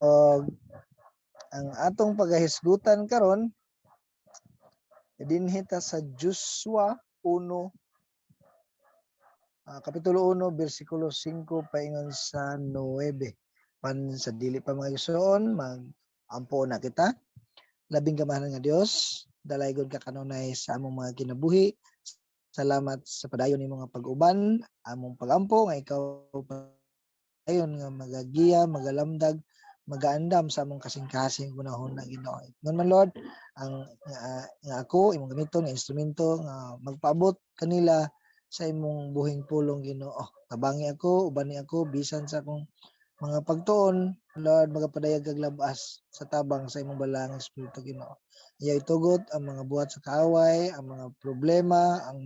Og ang atong pagahisgutan karon dinhi ta sa Joshua 1 Kapitulo 1, versikulo 5 paingon sa 9. Pan sa dili pa mga igsoon, mag-ampo na kita. Labing gamahan nga Dios, dalaygon ka kanunay sa among mga kinabuhi. Salamat sa padayon ni mga pag-uban, among pagampo nga ikaw ayon nga magagiya, magalamdag, magaandam sa among kasing-kasing gunahon na Ginoo. Ngon man Lord, ang nga ako imong gamiton nga instrumento nga magpaabot kanila sa imong buhing pulong Ginoo. Tabangi ako, ubani ako bisan sa akong mga pagtuon, Lord, magapadayag kag labas sa tabang sa imong balang espiritu Ginoo. Iya itugot ang mga buhat sa kaaway, ang mga problema, ang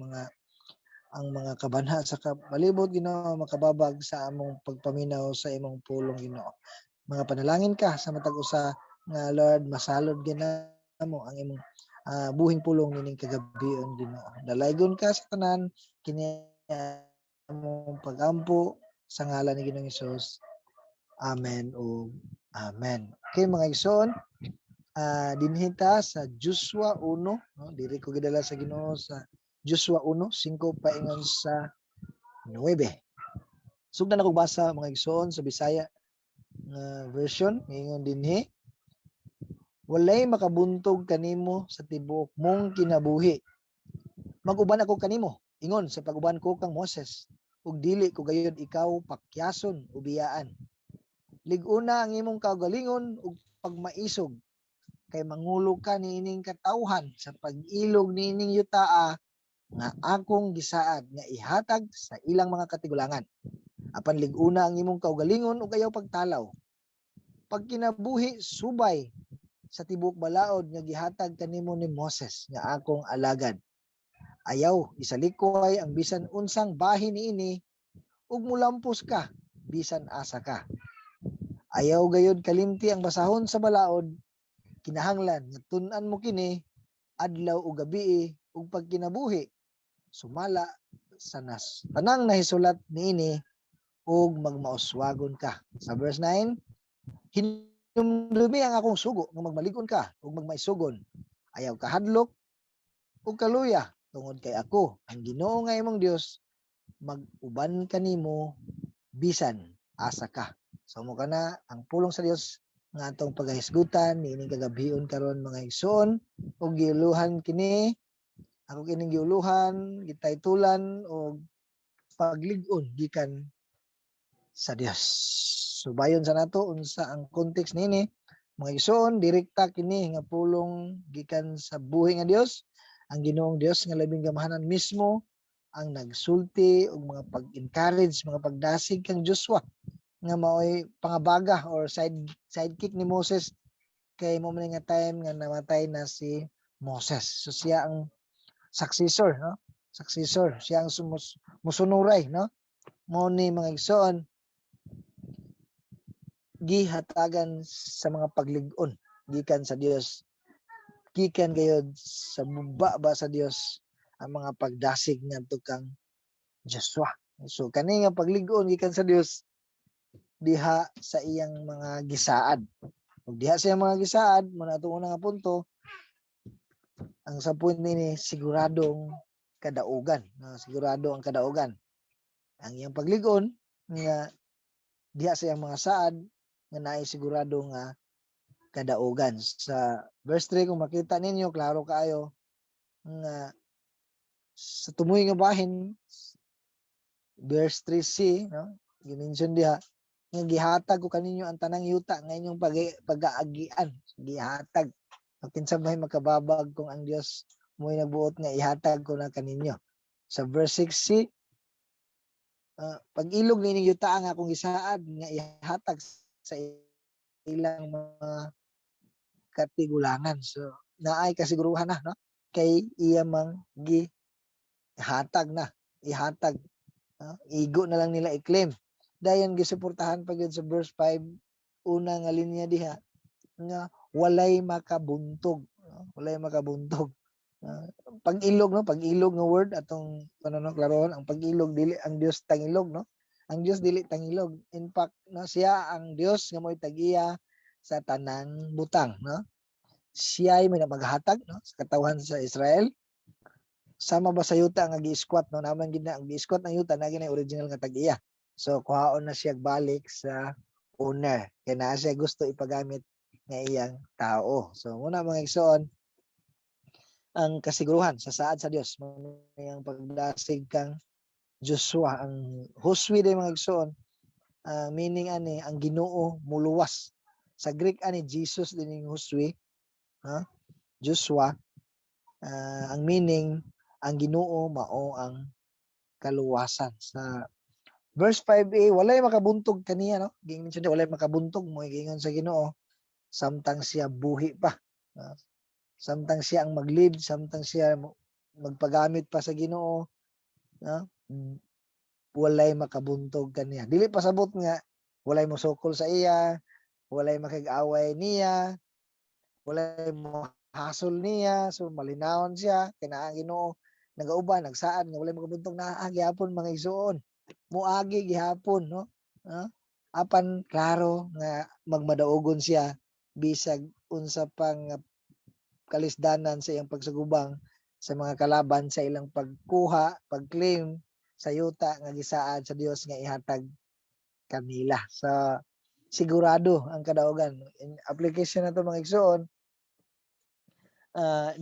mga kabanha sa palibot Ginoo makababag sa among pagpaminaw sa imong pulong Ginoo. Mga panalangin ka sa matag usa nga Lord masalod ginamo ang imong buhing pulong nining kagabion Ginoo. Dalaygon ka sa tanan kini among pagampo sa ngalan ni Ginoong Hesus. Amen o amen. Okay mga igsoon, dinhi ta sa Joshua 1, no? Diri ko gidala sa Ginoo sa Joshua 1, 5 paingon sa 9. Sugdan ako basa mga igsoon sa Bisaya nga version, ingon dinhi, walay makabuntog kanimo sa tibuok mong kinabuhi. Mag-uban ako kanimo, ingon sa pag-uban ko kang Moses, ug dili ko gayud ikaw pakyason o biyaan. Liguna ang imong kaugalingon ug pagmaisog, kay mangulo ka niining katawhan sa pag-ilog niining yutaa nga akong gisaad nga ihatag sa ilang mga katigulangan. Apan liguna ang imong kaugalingon ug ayaw pagtalaw. Pag kinabuhi subay sa tibok balaod nga gihatag kanimo ni Moses nga akong alagad. Ayaw isalikway ang bisan unsang bahin niini ug mulampos ka bisan asa ka. Ayaw gayud kalimti ang basahon sa balaod, kinahanglan nga tun-an mo kini adlaw ug gabi ug pag kinabuhi sumala sa tanang nahisulat niini ug magmauswagon ka. Sa verse 9, hinumdumi ang akong sugo nga magmaligon ka ug magmaisugon. Ayaw kahadlok ug kaluya tungod kay ako ang Ginoo nga imong Dios, mag-uban kanimo bisan asa ka. So mo kana ang pulong sa Dios nga atong pagahisgutan niining kagabion karon mga igsoon ug giuluhan kini ako kining giuluhan gitaytulan og paglig-on gikan sa Dios. Subayon sa nato unsa ang context nini mga igsoon, direkta kini nga pulong gikan sa buhi nga Dios. Ang Ginoong Dios nga labing gamahanan mismo ang nagsulti og mga pag-encourage, mga pagdasig kang Joshua nga maoy pangabaga or sidekick ni Moses kay mo man nga time nga namatay na si Moses. So siya ang successor, no? Successor, siya ang musunuray, no? Mo ni mga igsoon gihatagan sa mga paglig-on gikan sa Dios, gikan gayud sa buba ba sa Dios ang mga pagdasig ngadto kang Joshua. So kani nga paglig-on gikan sa Dios diha sa iyang mga gisaad. Ug diha sa iyang mga gisaad mo na atong una nga punto, ang sa point nini siguradong kadaugan, sigurado ang kadaugan. Ang iyang paglig-on nga diha sa iyang mga saad nga naay sigurado nga kadaugan. Sa verse 3 kung makita ninyo klaro kaayo nga sa tumoy nga bahin verse 3c, no? Gimension diha nga gihatag ko kaninyo ang tanang yuta nga inyong pag-aagian, gihatag. Kinsa may makababag kung ang Dios mo'y nagbuot nga ihatag ko na kaninyo. Sa verse 6c, pag-ilog nining yuta nga akong gisaad nga ihatag sa ilang mga katigulangan. So naay kasiguruhan na, no? Kay iya mang gihatag na, ihatag, no? Igo na lang nila i-claim. Dayon gisuportahan pa gyud sa verse 5 una nga linya diha nga walay makabuntog, no? Walay makabuntog. Pag-ilog, no? Pag-ilog nga word atong klarohon, ang pag-ilog dili ang Dios tangilog, no? Ang Dios dili tangilog. In fact, no, siya ang Dios nga mo'y tag-iya sa tanang butang, no? Siya ay may maghatag, no, sa katawhan sa Israel. Sama ba sa yuta nga gi-squat, no? Naman gid na ang gi-squat ng yuta na ginay original nga tag-iya. So kuhaon na siya balik sa owner. Kaya na siya gusto ipagamit nga iyang tao. So muna mga igsoon, ang kasiguruhan sa saad sa Dios mo yang pagdasig kang Joshua, ang huswi day mga igsoon, meaning ani ang Ginoo muluwas. Sa Greek ani Jesus din yung huswi, ha? Joshua, ang meaning ang Ginoo mao ang kaluwasan. Sa verse 5a, walay makabuntog kaniya, no? Gingon siya walay makabuntog mo gingon sa Ginoo samtang siya buhi pa. Samtang siya ang mag-lead, samtang siya magpagamit pa sa Ginoo, no? Walay makabuntog kaniya. Dili pa sabot nga walay mosukol sa iya, walay makig-away niya, walay mo hasol niya, so malinawon siya kinaang Ginoo nagauban nagsaad nga walay makabuntog na gyapon mga igsoon. Muagi gihapon, no? Apan klaro nga magmadaugon siya bisag unsa pang kalisdanan sa iyang pagsugubang sa mga kalaban sa ilang pagkuha, pag-claim sa yuta nga gisaad sa Dios nga ihatag kanila. Sa sigurado ang kadaugan. In application na to mga igsoon,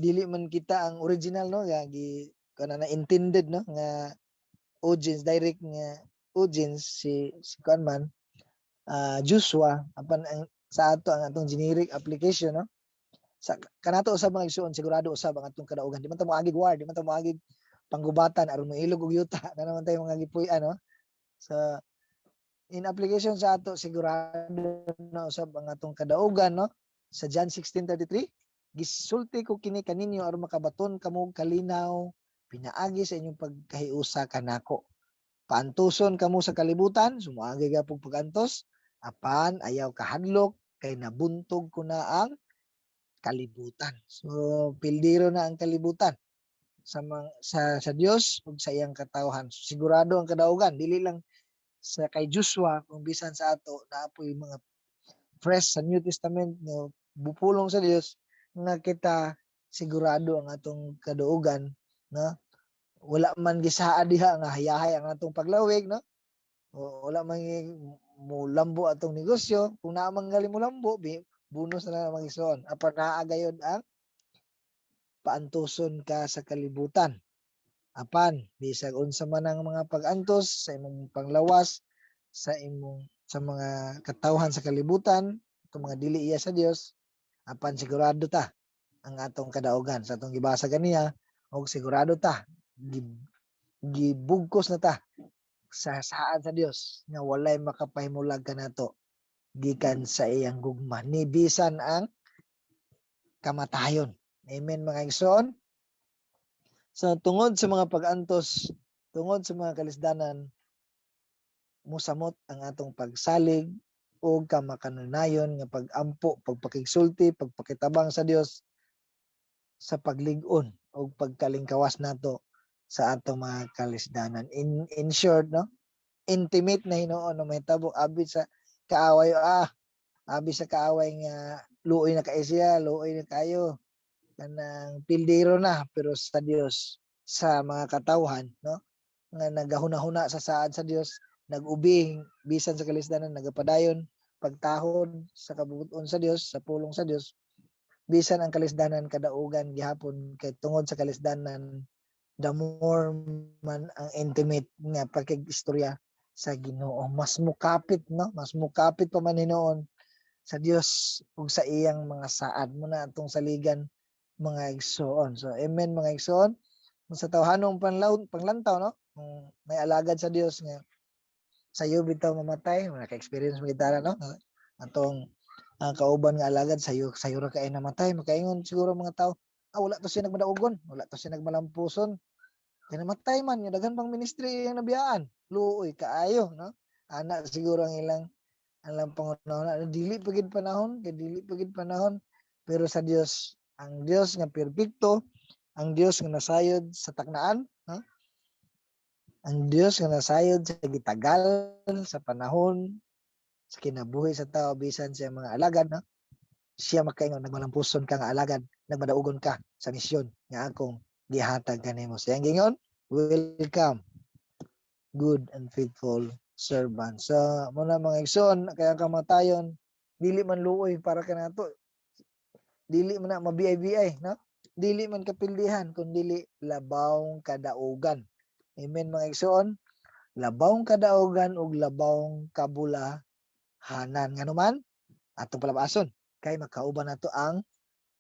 dili man kita ang original, no, nga kana na intended, no, nga audience direct nga audience si kuan man, Joshua apan ang sa ato ang atong generic application, no, sa kanato usab mga igsoon sigurado usab ang atong kadaugan. Di man ta moagig war, di man ta moagig panggubatan aron mailog og yuta na naman tayo mga gipuy-an, no. So in application sa ato sigurado na usab ang atong kadaugan, no. Sa John 16:33, gisulti ko kini kaninyo aron makabaton kamo kalinaw pinaagi sa inyong pagkahiusa kanako. Paantuson kamo sa kalibutan, sumuagi gyapon pagantos, apan ayaw kahadlok kay nabuntog ko na ang kalibutan. So pildiro na ang kalibutan sa Dios ug sa iyang katawhan. Sigurado ang kadaugan, dili lang sa kay Joshua kung bisan sa ato na apoy mga fresh sa New Testament no bupulong sa Dios nga kita sigurado ang atong kadaugan, no? Wala man gisaad diha nga hayahay ang atong paglawig, no? O wala man mulambo atong negosyo, kung naa man gali mo lambo, bonus na lang mag-ison. Apan naa gayud ang paantuson ka sa kalibutan. Apan bisag unsa man ang mga pag-antos sa imong panglawas sa mga katawhan sa kalibutan, itong mga dili iya sa Dios, apan sigurado ta ang atong kadaugan sa atong gibasa ganiya og sigurado ta gibugkos na ta sa saad sa Dios nga walay makapahimulag kanato gikan sa iyang gugma ni bisan ang kamatayon. Amen mga igsoon. So tungod sa mga pag-antos, tungod sa mga kalisdanan, musamot ang atong pagsalig o kamakanunayon nga pag-ampo, pagpakigsulti, pagpakitabang sa Dios sa paglig-on o pagkalingkawas nato sa atong mga kalisdanan. In short, no, intimate na Hinuon no may tabok abi sa kaaway, abi sa kaaway nga luoy na kay siya, luoy na kayo kanang pildero na, pero sa Dios sa mga katawhan, no, nga nagahuna-huna sa saad sa Dios, nag-ubing bisan sa kalisdanan, nagapadayon pagtahod sa kabubuton sa Dios, sa pulong sa Dios, bisan ang kalisdanan kadaugan gihapon kay tungod sa kalisdanan the more man ang intimate nga pagkig-istorya sa Ginoo, mas mukapit, no, mas mukapit pa man Hinuon sa Dios ug sa iyang mga saad mo na atong saligan mga igsoon. So amen mga igsoon. Sa tawhanong panglantaw, no, kung may alagad sa Dios nga sayo bitaw mamatay, naka-experience mo gitara, no, atong kauban nga alagad sayo ra kay namatay, makaingon siguro mga tao, wala to siya nagmadaugon, wala to siya nagmalampuson, kaya namatay man, yung daghan pang ministry yung nabiyaan, luoy kaayo, no, ana siguro ang ilang pangunahon, dili pagid panahon, pero sa Dios, ang Dios nga perpekto, ang Dios nga nasayod sa taknaan, no? Ang Dios nga nasayod sa gitagal sa panahon sa kinabuhi sa tao bisan sa mga alagad, no? Siya makaingon nagmalampuson ka nga alagad, nagmadaugon ka sa misyon nga akong gihatag kanimo. Sa gingon, welcome, good and faithful servant. So, muna mga igsoon, kaya kamatayon, dili man luoy para kanato. Dili man na mabiay-biay, no? Dili man kapildihan, kundi labawng kadaugan. Amen mga igsoon. Labawng kadaugan ug labawng kabulahanan. Nga naman, atong palabason, kay makauban nato ang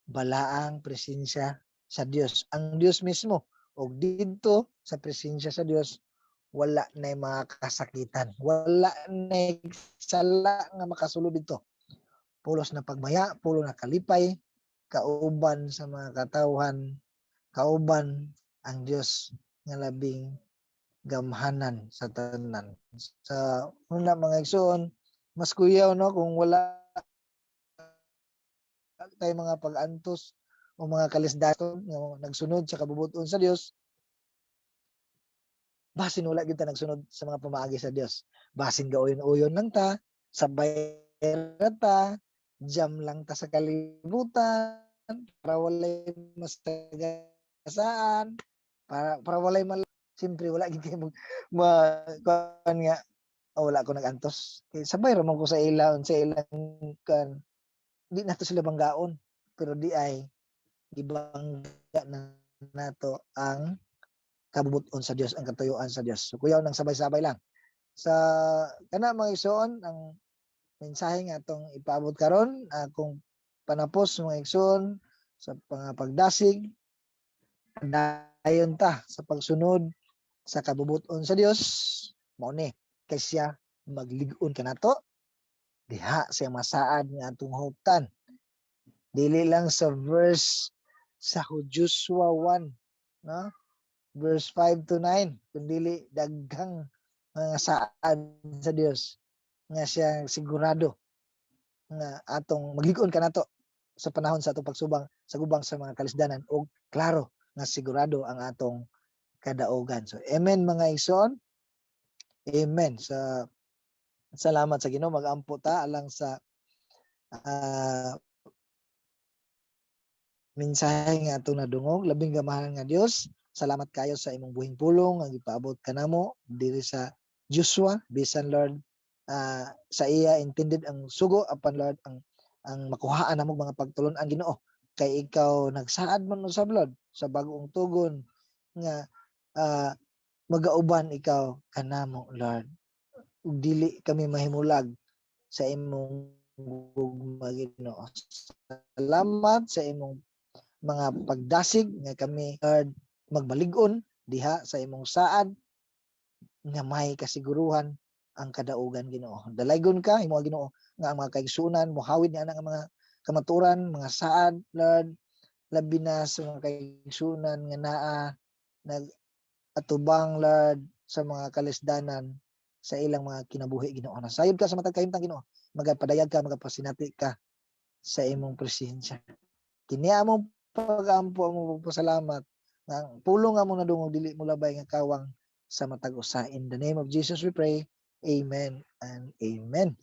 balaang presensya sa Dios. Ang Dios mismo, ug didto sa presensya sa Dios, wala na mga kasakitan. Wala na sala nga makasulod dito. Pulos na pagmaya, pulo na kalipay, kauban sa mga katawhan, kauban ang Dios nga labing gamhanan sa tanan. Sa una mga igsoon, mas kuyaw no kung wala tay mga pag-antos o mga kalisdaton nga nagsunod sa kabubuton sa Dios, basin wala gyud ta nagsunod sa mga pamaagi sa Dios. Basin gaoyon-uyon lang ta, sabay ra ta, jam lang ta sa kalibutan, para walay masagasaan, para walay siyempre wala gid kay kuan nga wala ko nagantos. Kay sabay ra man ko sa ilaon sa ilang kan. Di nato sila banggaon, pero di ay ibangga na nato ang kabubuton sa Dios, ang katuyuan sa Dios. So kuyaw nang sabay-sabay lang. Sa kana mga igsoon, ang mensahe nga atong ipaabot karon, kung panapos mga igsoon sa pagdasig, dayon ta sa pagsunod sa kabubuton sa Dios, mao ni kay siya maglig-on kanato diha sa masaad nga atong huptan. Dili lang sa verse sa Joshua 1, no? Verse 5 to 9, kundi daghang mga saad sa Dios nga siya sigurado nga atong maglig-on kanato sa panahon sa atong pagsubang sa gubang sa mga kalisdanan ug klaro nga sigurado ang atong kadaugan. So amen mga igsoon. Amen. Salamat sa Ginoo, mag-ampo ta alang sa mensahe nga atong nadungog. Labing gamahan nga Dios, salamat kayo sa imong buhing pulong ang ipaabot kanamo diri sa Joshua, bisan Lord sa iya intended ang sugo apan Lord ang makuhaan namo mga pagtulon ang Ginoo, kay ikaw nagsaad man usab Lord sa bag-ong tugon nga magauban ikaw kanamo Lord. Ug dili kami mahimulag sa imong gugma Ginoo. Salamat sa imong mga pagdasig nga kami Lord magbalig-on diha sa imong saad nga may kasiguruhan ang kadaugan Ginoo. Dalaygon ka imo Ginoo nga ang mga kaigsunan mohawid niya ang mga kamaturan, mga saad Lord, labi na sa mga kaigsunan nga naa nag-atubang Lord sa mga kalisdanan sa ilang mga kinabuhi Ginoo. Nasayod ka sa matag kahimtang Ginoo. Magapadayag ka, magapasinati ka sa imong presensya. Kini among pag-ampo mo pasalamat nga pulong nga mo nadungog dili mo labay nga kawang sa matag usa. In the name of Jesus we pray. Amen and amen.